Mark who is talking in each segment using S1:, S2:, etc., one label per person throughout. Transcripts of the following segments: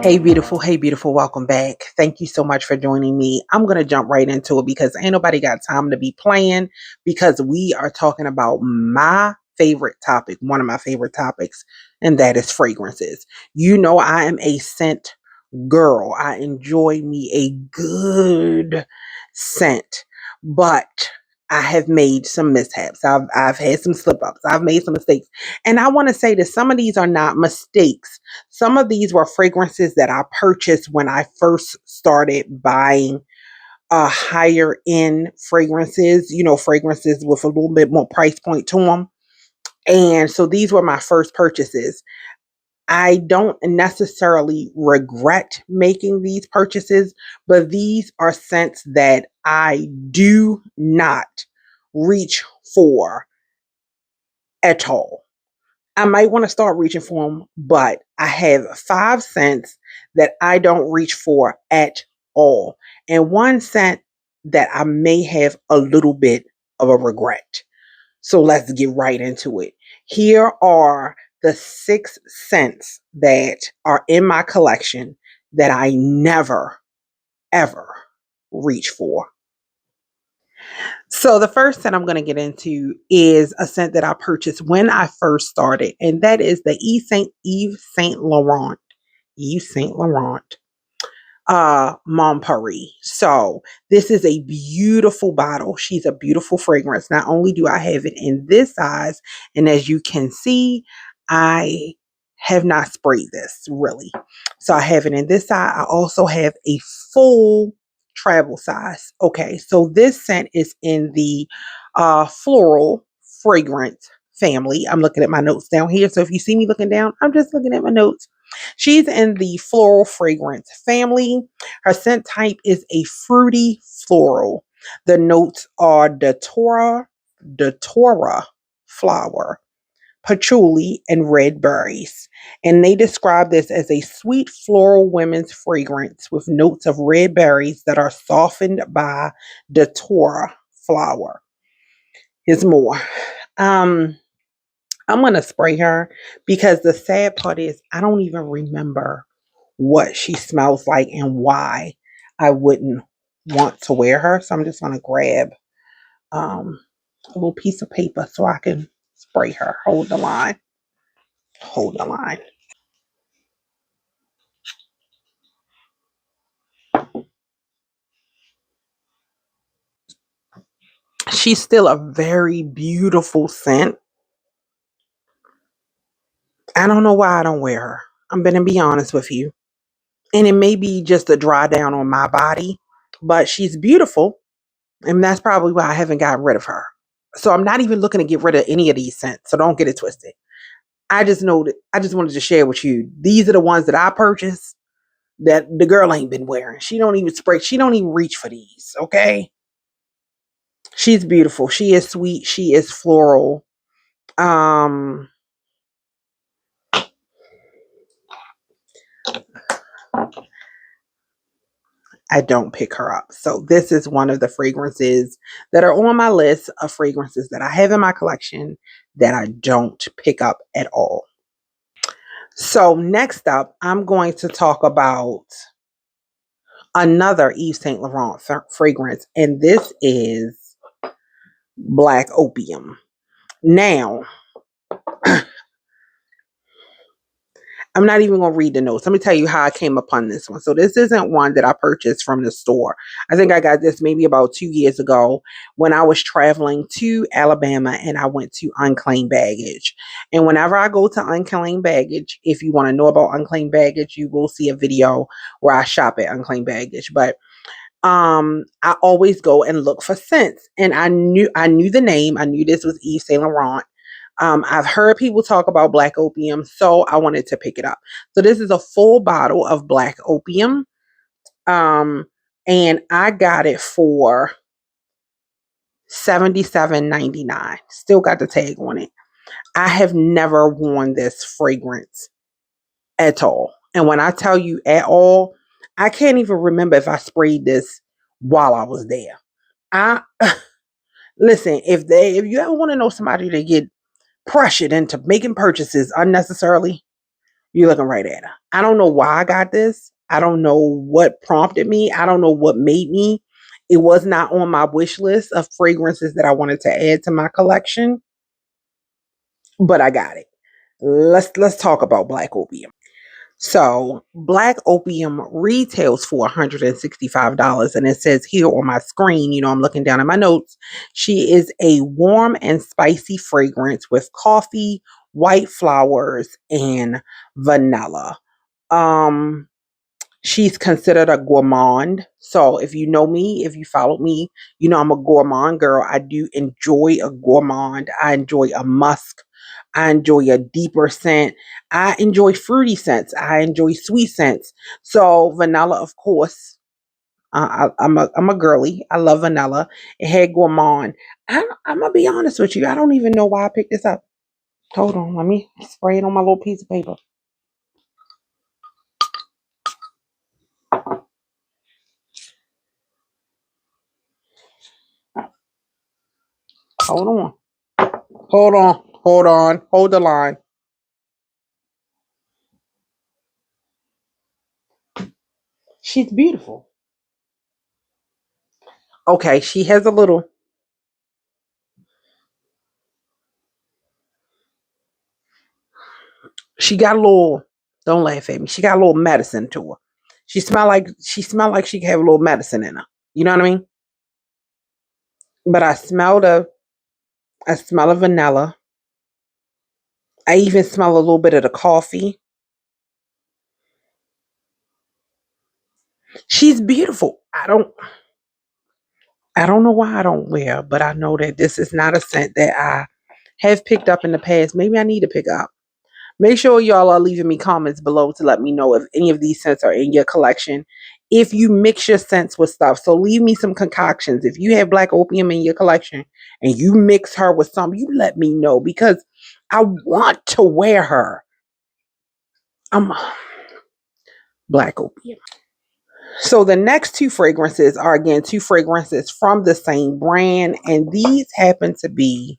S1: Hey, beautiful, welcome back. Thank you so much for joining me. I'm going to jump right into it because ain't nobody got time to be playing because we are talking about my favorite topic, one of my favorite topics, and that is fragrances. You know, I am a scent girl. I enjoy me a good scent, but I have made some mishaps. I've had some slip ups. I've made some mistakes. And I want to say that some of these are not mistakes. Some of these were fragrances that I purchased when I first started buying higher end fragrances, fragrances with a little bit more price point to them. And so these were my first purchases. I don't necessarily regret making these purchases, but these are scents that I do not reach for at all. I might want to start reaching for them, but I have 5 scents that I don't reach for at all, and one scent that I may have a little bit of a regret. So let's get right into it. Here are the 6 scents that are in my collection that I never, ever reach for. So the first scent I'm going to get into is a scent that I purchased when I first started, and that is the Yves Saint Laurent Mon Paris. So this is a beautiful bottle. She's a beautiful fragrance. Not only do I have it in this size, and as you can see, I have not sprayed this really. So I have it in this size. I also have a full travel size. Okay, so this scent is in the floral fragrance family. I'm looking at my notes down here. So if you see me looking down, I'm just looking at my notes. She's in the floral fragrance family. Her scent type is a fruity floral. The notes are datura flower, patchouli, and red berries. And they describe this as a sweet floral women's fragrance with notes of red berries that are softened by datura flower. Here's more. I'm going to spray her because the sad part is I don't even remember what she smells like and why I wouldn't want to wear her. So I'm just going to grab a little piece of paper so I can spray her. Hold the line. Hold the line. She's still a very beautiful scent. I don't know why I don't wear her. I'm going to be honest with you. And it may be just a dry down on my body, but she's beautiful. And that's probably why I haven't gotten rid of her. So I'm not even looking to get rid of any of these scents. So don't get it twisted. I just know that I just wanted to share with you. These are the ones that I purchased that the girl ain't been wearing. She don't even spray. She don't even reach for these. Okay. She's beautiful. She is sweet. She is floral. Um, I don't pick her up. So this is one of the fragrances that are on my list of fragrances that I have in my collection that I don't pick up at all. So next up, I'm going to talk about another Yves Saint Laurent fragrance, and this is Black Opium. Now, I'm not even going to read the notes. Let me tell you how I came upon this one. So this isn't one that I purchased from the store. I think I got this maybe about 2 years ago when I was traveling to Alabama and I went to Unclaimed Baggage. And whenever I go to Unclaimed Baggage, if you want to know about Unclaimed Baggage, you will see a video where I shop at Unclaimed Baggage. But I always go and look for scents. And I knew the name. I knew this was Yves Saint Laurent. I've heard people talk about Black Opium, so I wanted to pick it up. So this is a full bottle of Black Opium. And I got it for $77.99. Still got the tag on it. I have never worn this fragrance at all. And when I tell you at all, I can't even remember if I sprayed this while I was there. I listen, if you ever want to know somebody to get pressured into making purchases unnecessarily, You're looking right at her. I don't know why I got this. I don't know what prompted me. I don't know what made me. It was not on my wish list of fragrances that I wanted to add to my collection, but I got it. Let's talk about Black Opium. So, Black Opium retails for $165. And it says here on my screen, I'm looking down at my notes. She is a warm and spicy fragrance with coffee, white flowers, and vanilla. Um, She's considered a gourmand. So if you know me, if you follow me, I'm a gourmand girl. I do enjoy a gourmand. I enjoy a musk. I enjoy a deeper scent. I enjoy fruity scents. I enjoy sweet scents. So vanilla, of course. I'm a girly. I love vanilla. It had gourmand. I'm gonna be honest with you. I don't even know why I picked this up. Hold on. Let me spray it on my little piece of paper. Hold on. Hold on. Hold on. Hold the line. She's beautiful. Okay, she has a little. She got a little. Don't laugh at me. She got a little medicine to her. She smelled like she could have a little medicine in her. You know what I mean? But I smell of vanilla. I even smell a little bit of the coffee. She's beautiful. I don't know why I don't wear, but I know that this is not a scent that I have picked up in the past. Maybe I need to pick up. Make sure y'all are leaving me comments below to let me know if any of these scents are in your collection. If you mix your scents with stuff, so leave me some concoctions. If you have Black Opium in your collection and you mix her with some, you let me know because I want to wear her. I'm Black Opium. So the next two fragrances are again two fragrances from the same brand, and these happen to be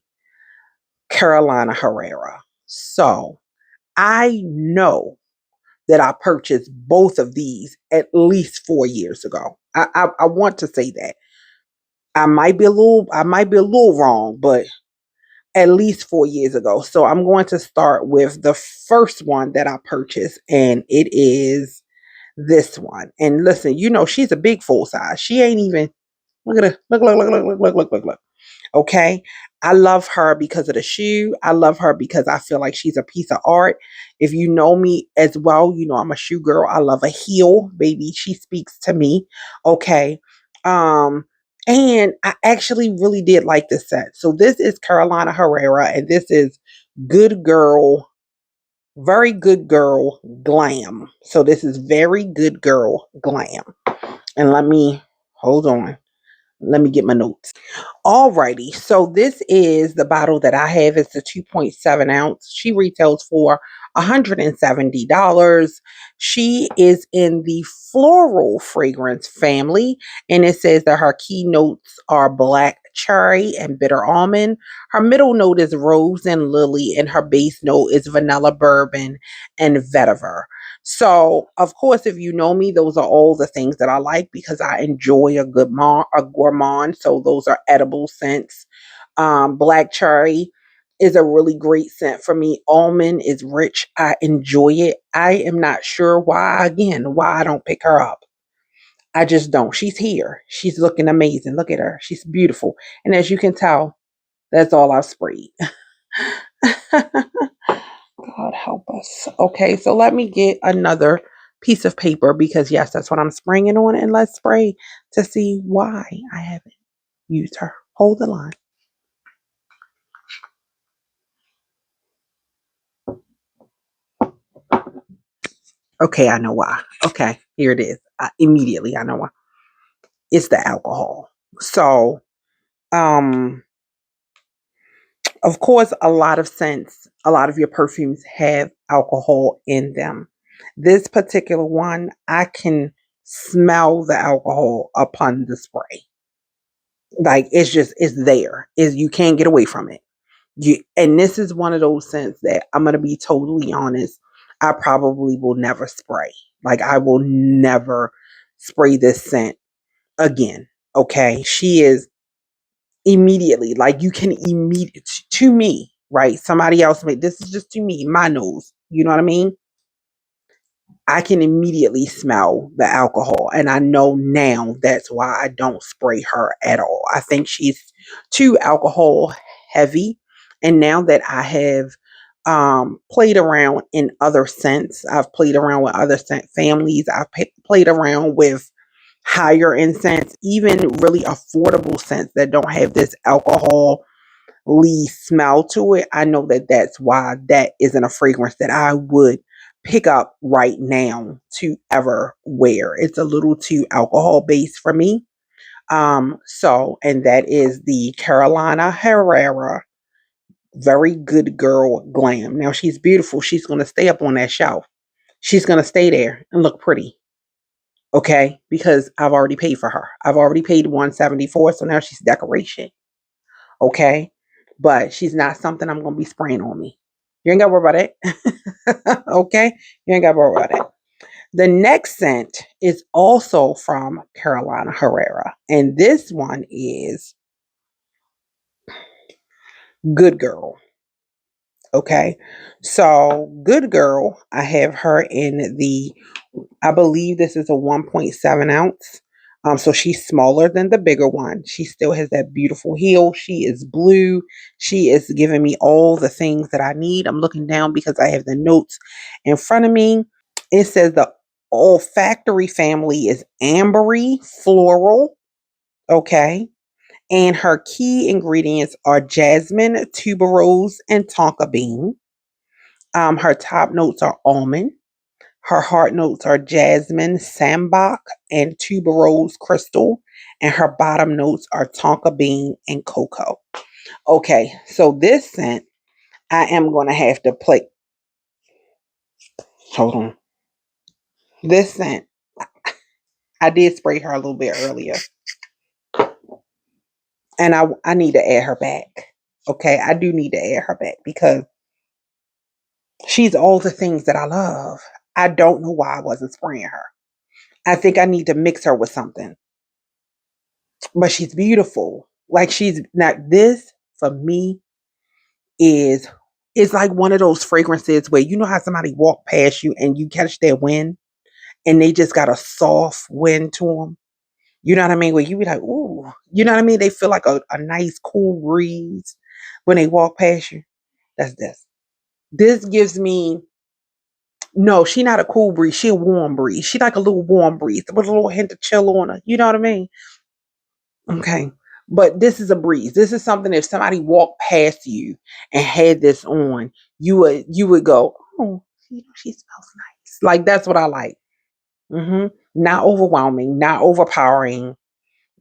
S1: Carolina Herrera. So I know that I purchased both of these at least 4 years ago. I want to say that. I might be a little wrong, but at least 4 years ago. So I'm going to start with the first one that I purchased, and it is this one. And listen, she's a big full size. She ain't even look at her. Look. Okay. I love her because of the shoe. I love her because I feel like she's a piece of art. If you know me as well, I'm a shoe girl. I love a heel, baby. She speaks to me. Okay. Um, and I actually really did like this set. So this is Carolina Herrera, and this is Good Girl, Very Good Girl Glam. So this is Very Good Girl Glam. And let me hold on. Let me get my notes. Alrighty, so this is the bottle that I have. It's the 2.7 ounce. She retails for $170. She is in the floral fragrance family, and it says that her key notes are black cherry and bitter almond. Her middle note is rose and lily, and her base note is vanilla bourbon and vetiver. So, of course, if you know me, those are all the things that I like because I enjoy a gourmand. So those are edible scents. Black cherry is a really great scent for me. Almond is rich. I enjoy it. I am not sure why I don't pick her up. I just don't. She's here. She's looking amazing. Look at her. She's beautiful. And as you can tell, that's all I've sprayed. God help us. Okay, so let me get another piece of paper because yes, that's what I'm spraying it on, and let's spray to see why I haven't used her. Hold the line. Okay, I know why. Okay, here it is. Immediately, I know why. It's the alcohol. So, um, of course, a lot of scents, a lot of your perfumes have alcohol in them. This particular one, I can smell the alcohol upon the spray. Like it's there. Is you can't get away from it. And this is one of those scents that I'm gonna be totally honest. I probably will never spray. Like, I will never spray this scent again. Okay. She is immediately, like, you can immediately, to me, right? Somebody else made this is just to me, my nose. You know what I mean? I can immediately smell the alcohol, and I know now that's why I don't spray her at all. I think she's too alcohol heavy. And now that I have played around in other scents, I've played around with other scent families, I've played around with higher end scents, even really affordable scents that don't have this alcohol smell to it. I know that that's why that isn't a fragrance that I would pick up right now to ever wear. It's a little too alcohol based for me. And that is the Carolina Herrera Very Good Girl Glam. Now, she's beautiful. She's going to stay up on that shelf. She's going to stay there and look pretty. Okay, because I've already paid for her. I've already paid 174, so now she's decoration. Okay, but she's not something I'm gonna be spraying on me. You ain't gotta worry about it. Okay, you ain't gotta worry about it. The next scent is also from Carolina Herrera, and this one is Good Girl. Okay, so Good Girl, I have her in the, I believe this is a 1.7 ounce. So she's smaller than the bigger one. She still has that beautiful heel. She is blue. She is giving me all the things that I need. I'm looking down because I have the notes in front of me. It says the olfactory family is ambery floral. Okay. And her key ingredients are jasmine, tuberose, and tonka bean. Her top notes are almond. Her heart notes are jasmine, sambac, and tuberose crystal. And her bottom notes are tonka bean and cocoa. Okay, so this scent, I am going to have to play. Hold on. This scent, I did spray her a little bit earlier. And I need to add her back. Okay, I do need to add her back because she's all the things that I love. I don't know why I wasn't spraying her. I think I need to mix her with something. But she's beautiful. Like, she's not, this for me is it's like one of those fragrances where, you know how somebody walk past you and you catch their wind and they just got a soft wind to them. You know what I mean? Where you be like, ooh, you know what I mean? They feel like a nice cool breeze when they walk past you. That's this. This gives me, no, she not a cool breeze. She a warm breeze. She like a little warm breeze with a little hint of chill on her. You know what I mean? Okay. But this is a breeze. This is something, if somebody walked past you and had this on, you would go, oh, she smells nice. Like, that's what I like. Not overwhelming, not overpowering,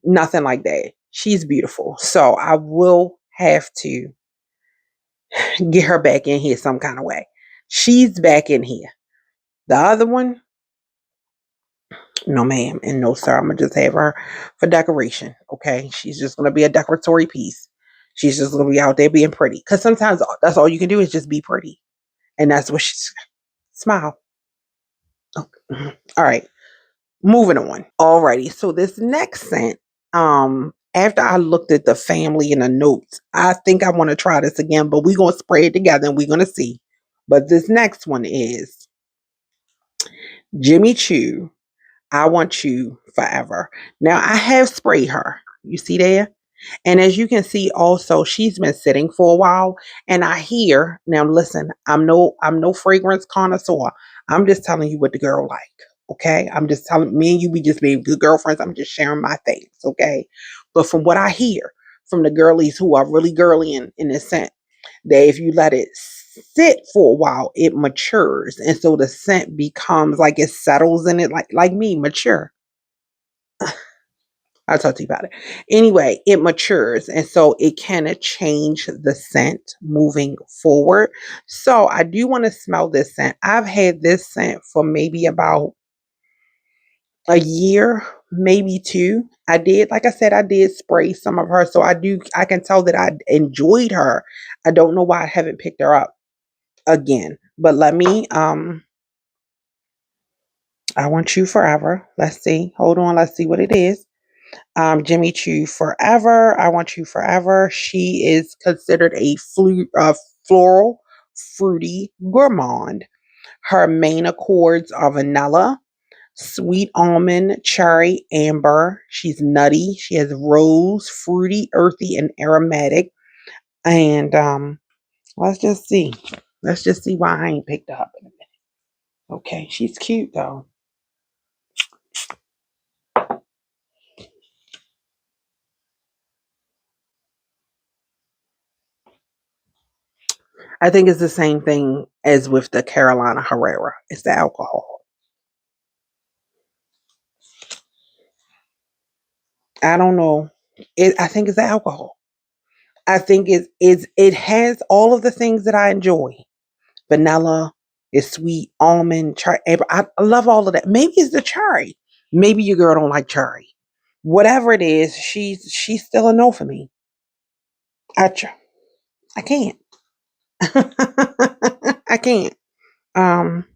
S1: nothing like that. She's beautiful. So I will have to get her back in here some kind of way. She's back in here. The other one, no, ma'am, and no, sir. I'm gonna just have her for decoration. Okay, she's just gonna be a decoratory piece. She's just gonna be out there being pretty. Cause sometimes that's all you can do is just be pretty, and that's what she's smile. Okay. All right, moving on. Alrighty, so this next scent, after I looked at the family and the notes, I think I want to try this again, but we're gonna spray it together and we're gonna see. But this next one is Jimmy Choo. I Want You Forever. Now, I have sprayed her. You see there? And as you can see also, she's been sitting for a while. And I hear, now listen, I'm no fragrance connoisseur. I'm just telling you what the girl like. Okay. I'm just telling, me and you, we just being good girlfriends. I'm just sharing my things. Okay. But from what I hear from the girlies who are really girly in the scent, that if you let it sit for a while, it matures. And so the scent becomes like, it settles in it, like me, mature. I'll talk to you about it. Anyway, it matures, and so it can change the scent moving forward. So I do want to smell this scent. I've had this scent for maybe about a year, maybe two. I did, like I said, I did spray some of her, so I can tell that I enjoyed her. I don't know why I haven't picked her up. again. But let me I want you forever. Let's see. Hold on. Let's see what it is. Jimmy Choo Forever. I want you forever. She is considered a floral, fruity gourmand. Her main accords are vanilla, sweet almond, cherry, amber. She's nutty. She has rose, fruity, earthy, and aromatic. And let's just see. Let's just see why I ain't picked up in a minute. Okay, she's cute though. I think it's the same thing as with the Carolina Herrera. It's the alcohol. I don't know. I think it's the alcohol. I think it has all of the things that I enjoy. Vanilla, it's sweet, almond, cherry. I love all of that. Maybe it's the cherry. Maybe your girl don't like cherry. Whatever it is, she's still a no for me. I can't. I can't. Um.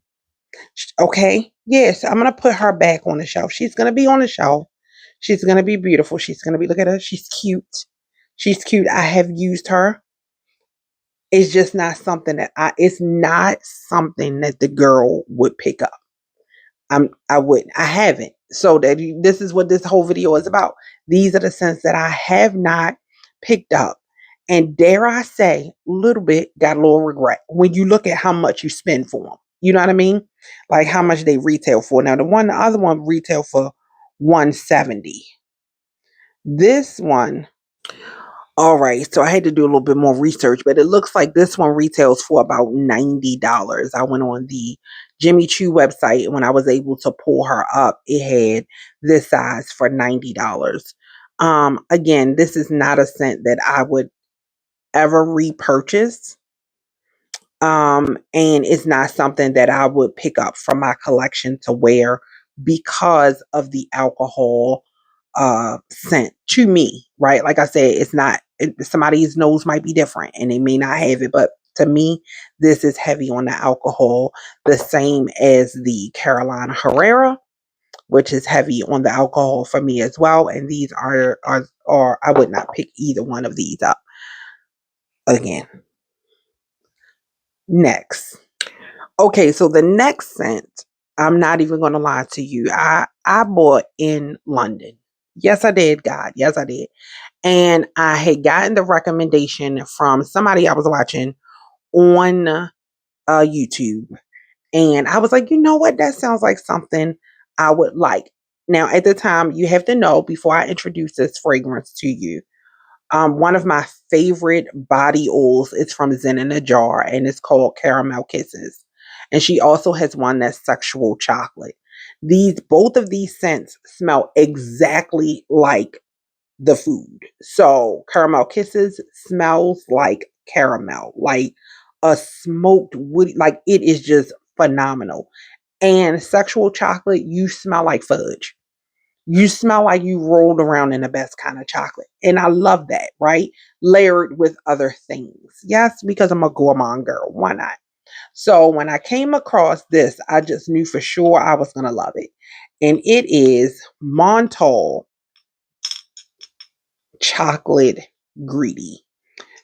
S1: Okay. Yes, I'm gonna put her back on the shelf. She's gonna be on the shelf. She's gonna be beautiful. She's gonna be. Look at her. She's cute. She's cute. I have used her. It's just not something that I. It's not something that the girl would pick up. I wouldn't. I haven't. So this is what this whole video is about. These are the scents that I have not picked up. And dare I say, a little bit got a little regret when you look at how much you spend for them. You know what I mean? Like how much they retail for. Now the other one retail for 170. This one, all right, so I had to do a little bit more research, but it looks like this one retails for about $90. I went on the Jimmy Choo website, and when I was able to pull her up, it had this size for $90. Again, this is not a scent that I would ever repurchase. And it's not something that I would pick up from my collection to wear because of the alcohol scent to me, right? Like I said, it's not somebody's nose might be different and they may not have it, but to me, this is heavy on the alcohol, the same as the Carolina Herrera, which is heavy on the alcohol for me as well. And these are I would not pick either one of these up again. Next. Okay, so the next scent, I'm not even going to lie to you. I bought in London. Yes, I did, God. Yes, I did. And I had gotten the recommendation from somebody I was watching on YouTube. And I was like, you know what? That sounds like something I would like. Now, at the time, you have to know before I introduce this fragrance to you, one of my favorite body oils is from Zen in a Jar, and it's called Caramel Kisses. And she also has one that's sexual chocolate. Both of these scents smell exactly like the food. So Caramel Kisses smells like caramel, like a smoked woody, like it is just phenomenal. And sexual chocolate, you smell like fudge. You smell like you rolled around in the best kind of chocolate. And I love that, right? Layered with other things. Yes, because I'm a gourmand girl. Why not? So when I came across this, I just knew for sure I was going to love it. And it is Montal Chocolate Greedy.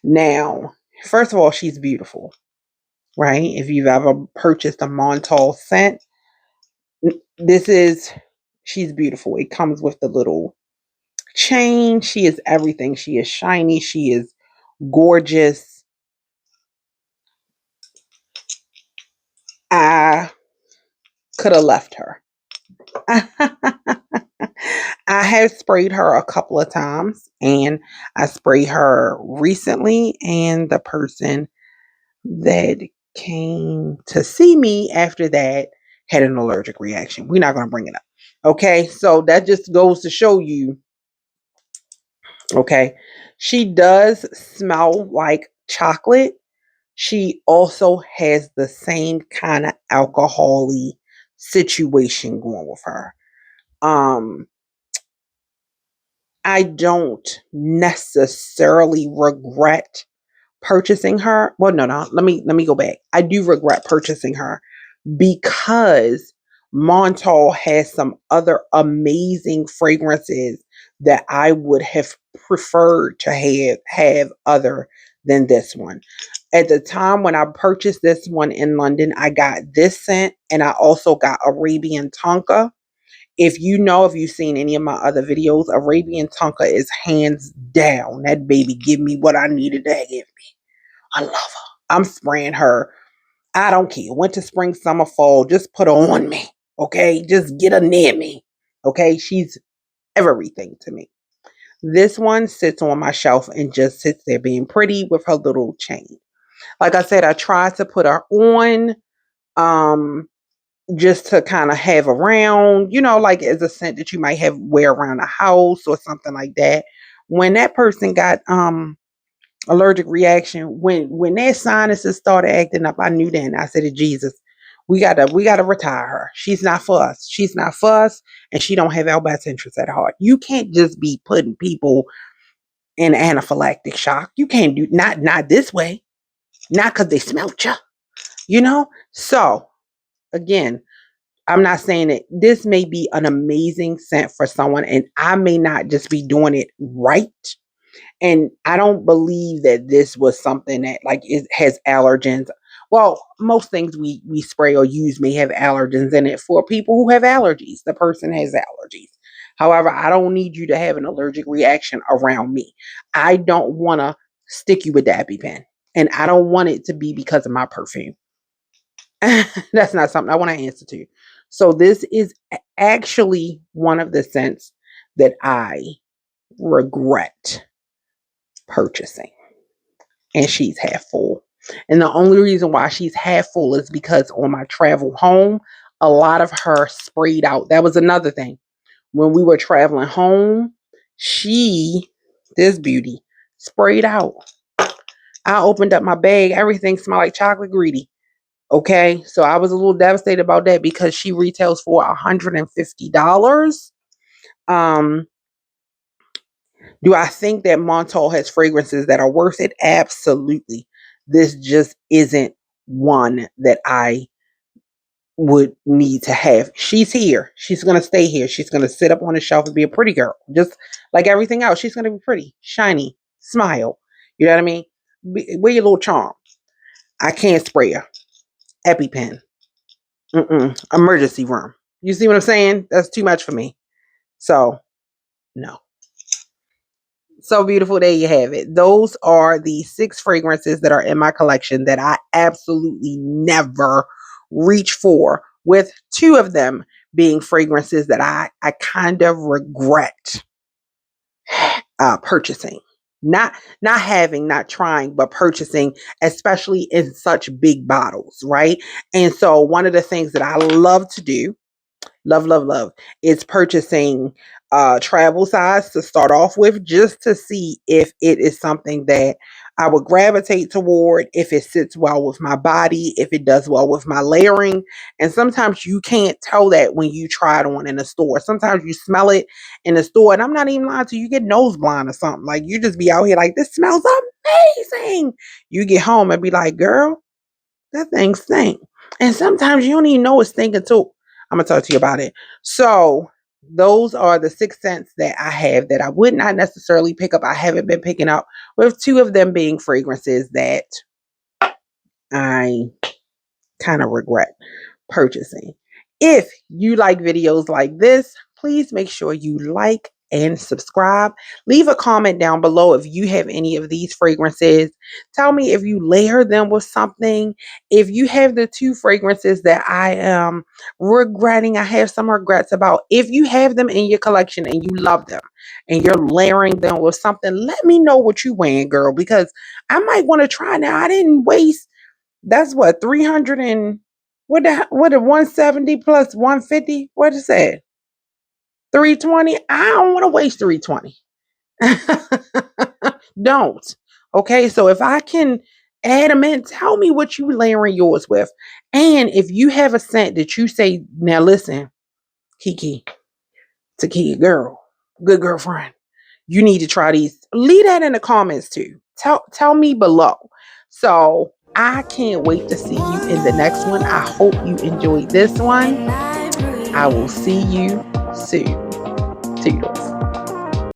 S1: Now, first of all, she's beautiful, right? If you've ever purchased a Montal scent, this is, she's beautiful. It comes with the little chain. She is everything. She is shiny. She is gorgeous. I could have left her. I have sprayed her a couple of times and I sprayed her recently, and the person that came to see me after that had an allergic reaction. We're not going to bring it up. Okay, so that just goes to show you. Okay, she does smell like chocolate. She also has the same kind of alcoholy situation going with her. Um, I don't necessarily regret purchasing her. Well, no. Let me go back. I do regret purchasing her because Montal has some other amazing fragrances that I would have preferred to have other than this one. At the time when I purchased this one in London, I got this scent and I also got Arabian Tonka. If you've seen any of my other videos, Arabian Tonka is hands down. That baby give me what I needed to give me. I love her. I'm spraying her. I don't care. Winter, spring, summer, fall. Just put her on me. Okay? Just get her near me. Okay? She's everything to me. This one sits on my shelf and just sits there being pretty with her little chain. Like I said, I tried to put her on just to kind of have around, like as a scent that you might have wear around the house or something like that. When that person got allergic reaction, when their sinuses started acting up, I knew then. I said to Jesus, we gotta retire her. She's not for us. She's not for us, and she don't have our best interests at heart. You can't just be putting people in anaphylactic shock. You can't do not this way. Not because they smelt you. So again, I'm not saying that this may be an amazing scent for someone, and I may not just be doing it right. And I don't believe that this was something that like it has allergens. Well, most things we spray or use may have allergens in it for people who have allergies. The person has allergies. However, I don't need you to have an allergic reaction around me. I don't want to stick you with the EpiPen, and I don't want it to be because of my perfume. That's not something I want to answer to. So this is actually one of the scents that I regret purchasing. And she's half full. And the only reason why she's half full is because on my travel home, a lot of her sprayed out. That was another thing. When we were traveling home, this beauty, sprayed out. I opened up my bag, everything smelled like chocolate greedy. Okay, so I was a little devastated about that because she retails for $150. Um, do I think that Montal has fragrances that are worth it? Absolutely. This just isn't one that I would need to have. She's here. She's going to stay here. She's going to sit up on the shelf and be a pretty girl. Just like everything else. She's going to be pretty, shiny, smile. You know what I mean? Wear your little charm. I can't spray her. EpiPen. Emergency room. You see what I'm saying? That's too much for me. So, no. So beautiful. There you have it. Those are the 6 fragrances that are in my collection that I absolutely never reach for, with 2 of them being fragrances that I kind of regret purchasing. Not having, not trying, but purchasing, especially in such big bottles, right? And so one of the things that I love to do, love is purchasing travel size to start off with, just to see if it is something that I would gravitate toward, if it sits well with my body, if it does well with my layering. And sometimes you can't tell that when you try it on in the store. Sometimes you smell it in the store, and I'm not even lying to you, you get nose blind or something. Like you just be out here like, this smells amazing. You get home and be like, girl, that thing stink. And sometimes you don't even know it's stinking too. I'm gonna talk to you about it. So those are the 6 scents that I have that I would not necessarily pick up. I haven't been picking up, with 2 of them being fragrances that I kind of regret purchasing. If you like videos like this, please make sure you like and subscribe. Leave a comment down below if you have any of these fragrances. Tell me if you layer them with something. If you have the 2 fragrances that I am regretting, I have some regrets about. If you have them in your collection and you love them and you're layering them with something, let me know what you wearing, girl, because I might want to try now. I didn't waste, that's what, 300 and what the 170 plus 150? What is that? 320? I don't want to waste 320. Don't. Okay, so if I can add them in, tell me what you layering yours with. And if you have a scent that you say, now listen, Kiki, Taki, girl, good girlfriend, you need to try these. Leave that in the comments too. Tell me below. So I can't wait to see you in the next one. I hope you enjoyed this one. I will see you soon. Toodles.